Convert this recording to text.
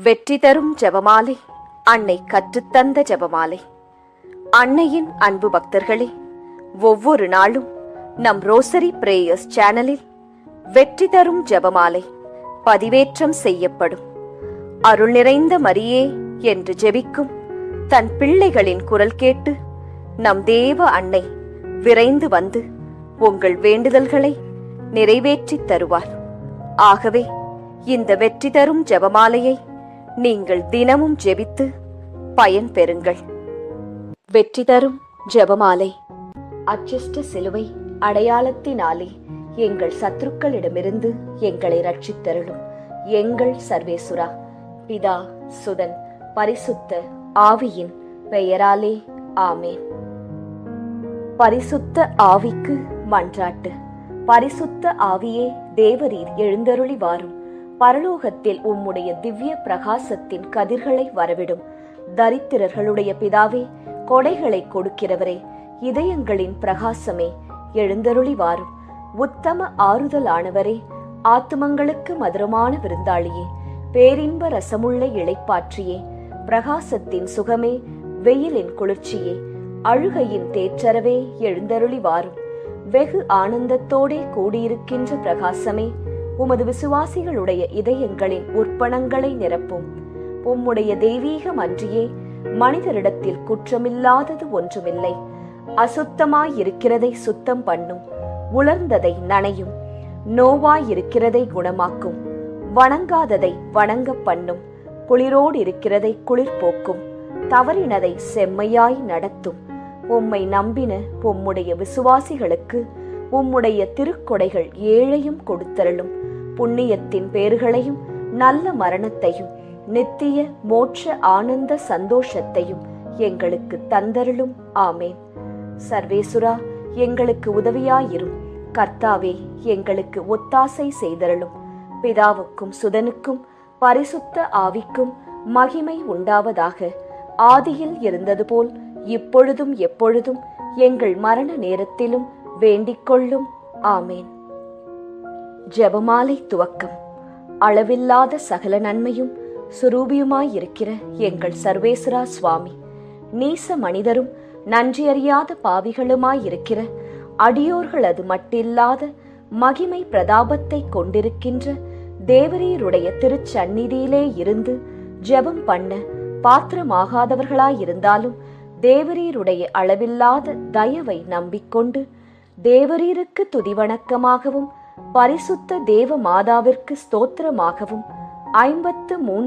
வெற்றி தரும் ஜெபமாலை, அன்னை கற்றுத்தந்த ஜெபமாலை. அன்னையின் அன்பு பக்தர்களே, ஒவ்வொரு நாளும் நம் ரோசரி பிரேயர்ஸ் சேனலில் வெற்றி தரும் ஜெபமாலை பதிவேற்றம் செய்யப்படும். அருள் நிறைந்த மரியே என்று ஜெபிக்கும் தன் பிள்ளைகளின் குரல் கேட்டு நம் தேவ அன்னை விரைந்து வந்து உங்கள் வேண்டுதல்களை நிறைவேற்றித் தருவார். ஆகவே இந்த வெற்றி தரும் ஜெபமாலையை நீங்கள் தினமும் ஜெபித்து பயன் பெறுங்கள். வெற்றி தரும் ஜெபமாலை. அச்சிஷ்ட சிலுவை அடையாளத்தினாலே எங்கள் சத்துருக்களிடமிருந்து எங்களை ரட்சித்தருளும் எங்கள் சர்வேசுரா. பிதா, சுதன், பரிசுத்த ஆவியின் பெயராலே ஆமேன். பரிசுத்த ஆவிக்கு மன்றாட்டு. பரிசுத்த ஆவியே, தேவரீர் எழுந்தருளி வாரும். பரலோகத்தில் உம்முடைய திவ்ய பிரகாசத்தின் கதிர்களை வரவிடும். தரித்திரர்களுடைய பிதாவே, கொடைகளை கொடுக்கிறவரே, இதயங்களின் பிரகாசமே, எழுந்தருளி வாரும். உத்தம ஆறுதலானவரே, ஆத்துமங்களுக்கு மதுரமான விருந்தாளியே, பேரின்ப ரசமுள்ள இளைப்பாற்றியே, பிரகாசத்தின் சுகமே, வெயிலின் குளிர்ச்சியே, அழுகையின் தேற்றரவே, எழுந்தருளி வாரும். வெகு ஆனந்தத்தோடே கூடியிருக்கின்ற பிரகாசமே, உமது விசுவாசிகளுடைய இதயங்களின் உற்பணங்களை நிரப்பும். உம்முடைய தெய்வீகம் அன்றியே மனிதரிடத்தில் குற்றமில்லாதது ஒன்றுமில்லை. அசுத்தமாயிருக்கிறதை சுத்தம் பண்ணும், உலர்ந்ததை நனையும், நோவாயிருக்கிறதை குணமாக்கும், வணங்காததை வணங்க பண்ணும், குளிரோடு இருக்கிறதை குளிர் போக்கும், தவறினதை செம்மையாய் நடத்தும். உம்மை நம்பின உம்முடைய விசுவாசிகளுக்கு உம்முடைய திருக்கொடைகள் ஏழையும் கொடுத்தருளும். புண்ணியத்தின் பேறுகளையும் நல்ல மரணத்தையும் நித்திய மோட்ச ஆனந்த சந்தோஷத்தையும் எங்களுக்கு தந்தருளும். ஆமேன். சர்வேசுரா, எங்களுக்கு உதவியாயிரும். கர்த்தாவே, எங்களுக்கு ஒத்தாசை செய்தருளும். பிதாவுக்கும் சுதனுக்கும் பரிசுத்த ஆவிக்கும் மகிமை உண்டாவதாக. ஆதியில் இருந்தது போல் இப்பொழுதும் எப்பொழுதும் எங்கள் மரண நேரத்திலும் வேண்டிக்கொள்ளும். ஆமேன். ஜெபமாலை துவக்கம். அளவில்லாத சகல நன்மையும் சுரூபியுமாயிருக்கிற எங்கள் சர்வேஸ்வரா சுவாமி, நீச மனிதரும் நன்றியறியாத பாவிகளுமாயிருக்கிற அடியோர்களது மட்டில்லாத மகிமை பிரதாபத்தை கொண்டிருக்கின்ற தேவரீருடைய திருச்சந்நிதியிலே இருந்து ஜெபம் பண்ண பாத்திரமாகாதவர்களாயிருந்தாலும் தேவரீருடைய அளவில்லாத தயவை நம்பிக்கொண்டு தேவரீருக்கு துதிவணக்கமாகவும் பரிசுத்த தேவ மாதாவிற்கு ஸ்தோத்திரமாகவும் 53